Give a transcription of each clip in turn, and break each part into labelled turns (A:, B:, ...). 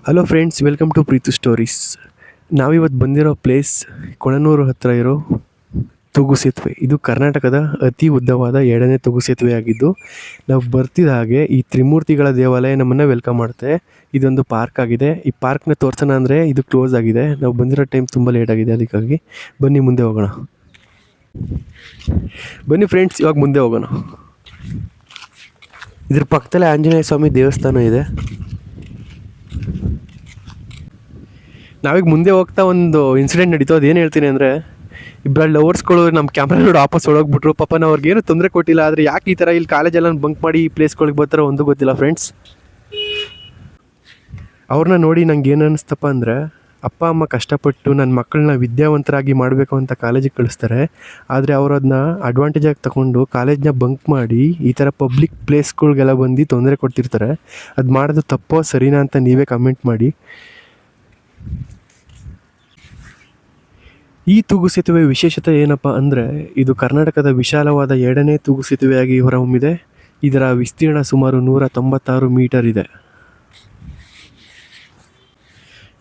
A: Hello friends, welcome to Preethu stories. ನಾವಿವತ್ತು ಬಂದಿರೋ place Konanur ಹತ್ತಿರ ಇರೋ ತೂಗು ಸೇತುವೆ. ಇದು ಕರ್ನಾಟಕದ ಅತಿ ಉದ್ದವಾದ 2ನೇ ತೂಗು ಸೇತುವೆ ಆಗಿದ್ದು, ನಾವು ಬರ್ತಿದ್ದ ಹಾಗೆ ಈ ತ್ರಿಮೂರ್ತಿಗಳ ದೇವಾಲಯ ನಮ್ಮನ್ನು ವೆಲ್ಕಮ್ ಮಾಡುತ್ತೆ. ಇದೊಂದು ಪಾರ್ಕ್ ಆಗಿದೆ. ಈ ಪಾರ್ಕ್ನ ತೋರಿಸೋಣ ಅಂದರೆ ಇದು ಕ್ಲೋಸ್ ಆಗಿದೆ. ನಾವು ಬಂದಿರೋ ಟೈಮ್ ತುಂಬ ಲೇಟ್ ಆಗಿದೆ, ಅದಕ್ಕಾಗಿ ಬನ್ನಿ ಮುಂದೆ ಹೋಗೋಣ. ಬನ್ನಿ ಫ್ರೆಂಡ್ಸ್, ಇವಾಗ ಮುಂದೆ ಹೋಗೋಣ. ಇದ್ರ ಪಕ್ಕದಲ್ಲೇ ಆಂಜನೇಯ ಸ್ವಾಮಿ ದೇವಸ್ಥಾನ ಇದೆ. ನಾವೀಗ ಮುಂದೆ ಹೋಗ್ತಾ ಒಂದು ಇನ್ಸಿಡೆಂಟ್ ನಡೀತು. ಅದೇನು ಹೇಳ್ತೀನಿ ಅಂದರೆ, ಇಬ್ಬರು ಲವರ್ಸ್ಗಳು ನಮ್ಮ ಕ್ಯಾಮ್ರಾ ನೋಡಿ ವಾಪಸ್ ಹೊಡೋಗ್ಬಿಟ್ರು. ಪಾಪ ನಾವು ಅವ್ರಿಗೇನು ತೊಂದರೆ ಕೊಟ್ಟಿಲ್ಲ. ಆದರೆ ಯಾಕೆ ಈ ಥರ ಇಲ್ಲಿ ಕಾಲೇಜೆಲ್ಲ ಬಂಕ್ ಮಾಡಿ ಈ ಪ್ಲೇಸ್ಗಳಿಗೆ ಬರ್ತಾರೋ ಒಂದು ಗೊತ್ತಿಲ್ಲ ಫ್ರೆಂಡ್ಸ್. ಅವ್ರನ್ನ ನೋಡಿ ನಂಗೆ ಏನು ಅನ್ನಿಸ್ತಪ್ಪ ಅಂದರೆ, ಅಪ್ಪ ಅಮ್ಮ ಕಷ್ಟಪಟ್ಟು ನನ್ನ ಮಕ್ಕಳನ್ನ ವಿದ್ಯಾವಂತರಾಗಿ ಮಾಡಬೇಕು ಅಂತ ಕಾಲೇಜಿಗೆ ಕಳಿಸ್ತಾರೆ. ಆದರೆ ಅವರು ಅದನ್ನ ಅಡ್ವಾಂಟೇಜಾಗಿ ತಗೊಂಡು ಕಾಲೇಜ್ನ ಬಂಕ್ ಮಾಡಿ ಈ ಥರ ಪಬ್ಲಿಕ್ ಪ್ಲೇಸ್ಗಳಿಗೆಲ್ಲ ಬಂದು ತೊಂದರೆ ಕೊಡ್ತಿರ್ತಾರೆ. ಅದು ಮಾಡೋದು ತಪ್ಪೋ ಸರಿನಾ ಅಂತ ನೀವೇ ಕಮೆಂಟ್ ಮಾಡಿ. ಈ ತೂಗು ಸೇತುವೆ ವಿಶೇಷತೆ ಏನಪ್ಪ ಅಂದರೆ, ಇದು ಕರ್ನಾಟಕದ ವಿಶಾಲವಾದ 2ನೇ ತೂಗು ಸೇತುವೆಯಾಗಿ ಹೊರಹೊಮ್ಮಿದೆ. ಇದರ ವಿಸ್ತೀರ್ಣ ಸುಮಾರು 196 ಮೀಟರ್ ಇದೆ.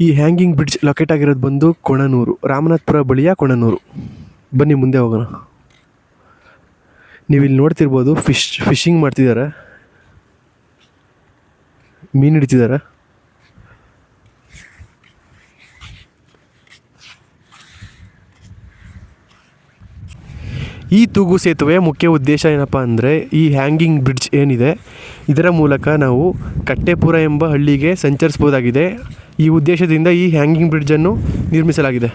A: ಈ ಹ್ಯಾಂಗಿಂಗ್ ಬ್ರಿಡ್ಜ್ ಲೊಕೇಟ್ ಆಗಿರೋದು ಬಂದು ಕೊಣನೂರು, ರಾಮನಾಥಪುರ ಬಳಿಯ ಕೊಣನೂರು. ಬನ್ನಿ ಮುಂದೆ ಹೋಗೋಣ. ನೀವಿಲ್ಲಿ ನೋಡ್ತಿರ್ಬೋದು, ಫಿಶಿಂಗ್ ಮಾಡ್ತಿದ್ದಾರೆ, ಮೀನು ಹಿಡಿತಿದ್ದಾರೆ. ಈ ತೂಗು ಸೇತುವೆಯ ಮುಖ್ಯ ಉದ್ದೇಶ ಏನಪ್ಪ ಅಂದರೆ, ಈ ಹ್ಯಾಂಗಿಂಗ್ ಬ್ರಿಡ್ಜ್ ಏನಿದೆ ಇದರ ಮೂಲಕ ನಾವು ಕಟ್ಟೆಪುರ ಎಂಬ ಹಳ್ಳಿಗೆ ಸಂಚರಿಸ್ಬೋದಾಗಿದೆ. ಈ ಉದ್ದೇಶದಿಂದ ಈ ಹ್ಯಾಂಗಿಂಗ್ ಬ್ರಿಡ್ಜನ್ನು ನಿರ್ಮಿಸಲಾಗಿದೆ.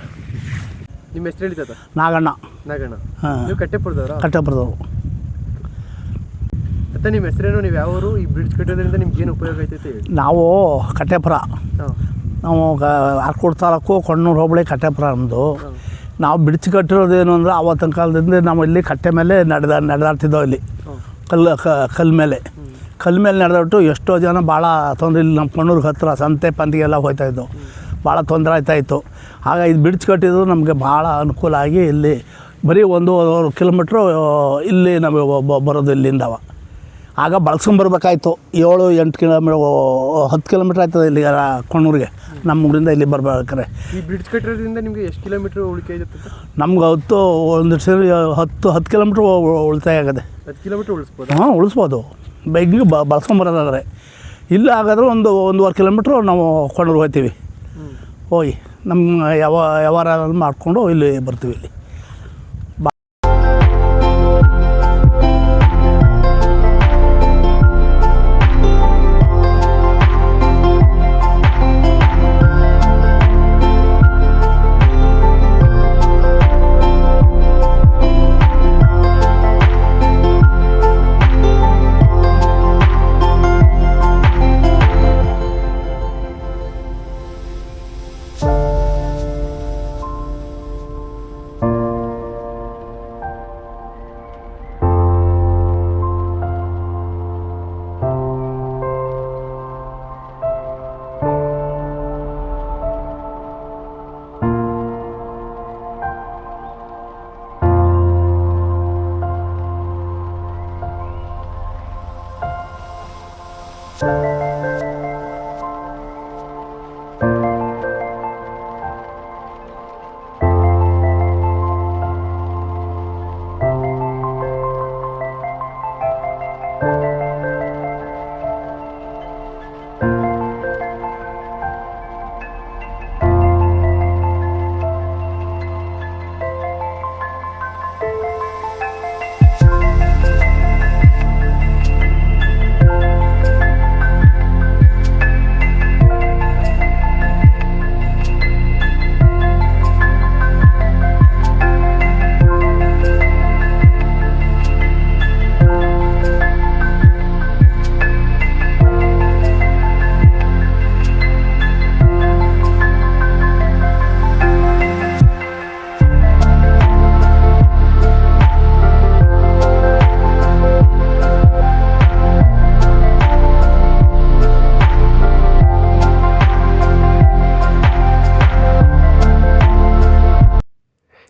A: ನಿಮ್ಮ ಹೆಸರು ಹೇಳಿದ? ನಾಗಣ್ಣ. ನೀವು ಕಟ್ಟೆಪುರದವರು. ಮತ್ತು ನಿಮ್ಮ ಹೆಸರೇನು, ನೀವು ಯಾವರು? ಈ ಬ್ರಿಡ್ಜ್ ಕಟ್ಟೋದ್ರಿಂದ ನಿಮ್ಗೆ ಏನು ಉಪಯೋಗ ಐತೈತೆ? ನಾವು ಕಟ್ಟೆಪುರ, ನಾವು ಆರ್ಕೋಡ್ ತಾಲೂಕು ಕೊಣ್ಣೂರು ಹೋಬಳಿ ಕಟ್ಟೆಪುರ ನಮ್ಮದು. ನಾವು ಬ್ರಿಡ್ಜ್ ಕಟ್ಟಿರೋದೇನು ಅಂದರೆ, ಆವತ್ತಿನ ಕಾಲದಿಂದ ನಾವು ಇಲ್ಲಿ ಕಟ್ಟೆ ಮೇಲೆ ನಡೆದಾಡ್ತಿದ್ದೋ. ಇಲ್ಲಿ ಕಲ್ಲು ಮೇಲೆ ನಡೆದಾಬಿಟ್ಟು ಎಷ್ಟೋ ಜನ ಭಾಳ ತೊಂದರೆ. ಇಲ್ಲಿ ನಮ್ಮ ಕೊಣ್ಣೂರಿಗೆ ಹತ್ತಿರ ಸಂತೆ ಪಂದಿಗೆಲ್ಲ ಹೋಗ್ತಾಯಿದ್ದು, ಭಾಳ ತೊಂದರೆ ಆಯ್ತಾಯಿತ್ತು. ಆಗ ಇದು ಬ್ರಿಡ್ಜ್ ಕಟ್ಟಿದ್ದು ನಮಗೆ ಭಾಳ ಅನುಕೂಲ ಆಗಿ, ಇಲ್ಲಿ ಬರೀ 1 ಕಿಲೋಮೀಟ್ರು ಇಲ್ಲಿ ನಾವು ಬರೋದು ಇಲ್ಲಿಂದವ. ಆಗ ಬಳಸ್ಕೊಂಬರ್ಬೇಕಾಯ್ತು. 7-8 ಕಿಲೋಮೀಟ್ರ್ 10 ಕಿಲೋಮೀಟ್ರ್ ಆಯ್ತದೆ ಇಲ್ಲಿ ಕೊಣ್ಣೂರಿಗೆ, ನಮ್ಮ ಊರಿಂದ ಇಲ್ಲಿ ಬರ್ಬೇಕಾರೆ. ಈ ಬ್ರಿಡ್ಜ್ ಕಟ್ಟಿರೋದ್ರಿಂದ ನಿಮಗೆ ಎಷ್ಟು ಕಿಲೋಮೀಟ್ರ್ ಉಳಿತಾಯ ಆಗುತ್ತೆ? ನಮ್ಗೆ 10 ಕಿಲೋಮೀಟ್ರ್ ಉಳಿತಾಯ ಆಗುತ್ತೆ. 10 ಕಿಲೋಮೀಟ್ರ್ ಉಳಿಸ್ಬೋದು? ಉಳಿಸ್ಬೋದು. ಬೈಕಿಗೆ ಬಳಸ್ಕೊಂಬರೋದಾದರೆ. ಇಲ್ಲ ಹಾಗಾದ್ರೆ 1.5 ಕಿಲೋಮೀಟ್ರು ನಾವು ಕೊಣ್ಣೂರು ಹೋಗ್ತೀವಿ. ಹೋಗಿ ನಮ್ಮ ವ್ಯವಹಾರ ಮಾಡಿಕೊಂಡು ಇಲ್ಲಿ ಬರ್ತೀವಿ. ಇಲ್ಲಿ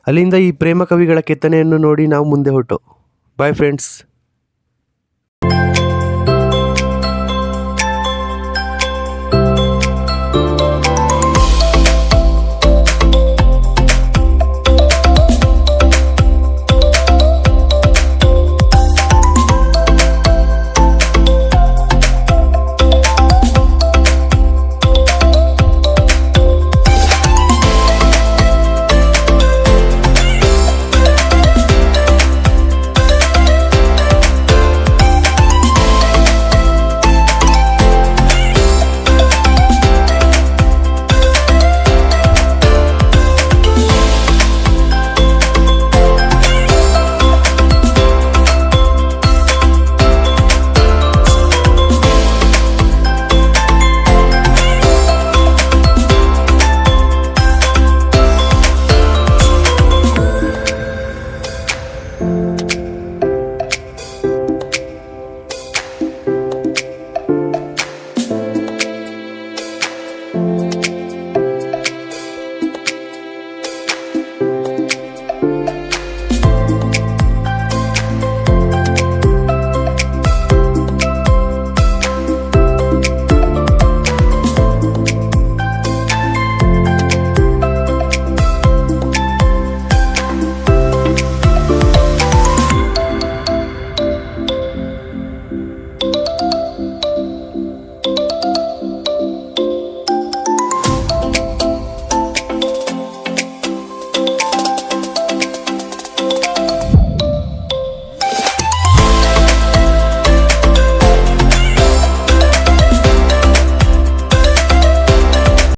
A: ಅಲ್ಲಿಂದ ಈ ಪ್ರೇಮ ಕವಿಗಳ ಕೆತ್ತನೆಯನ್ನು ನೋಡಿ ನಾವು ಮುಂದೆ ಹೊರಟು. Bye friends.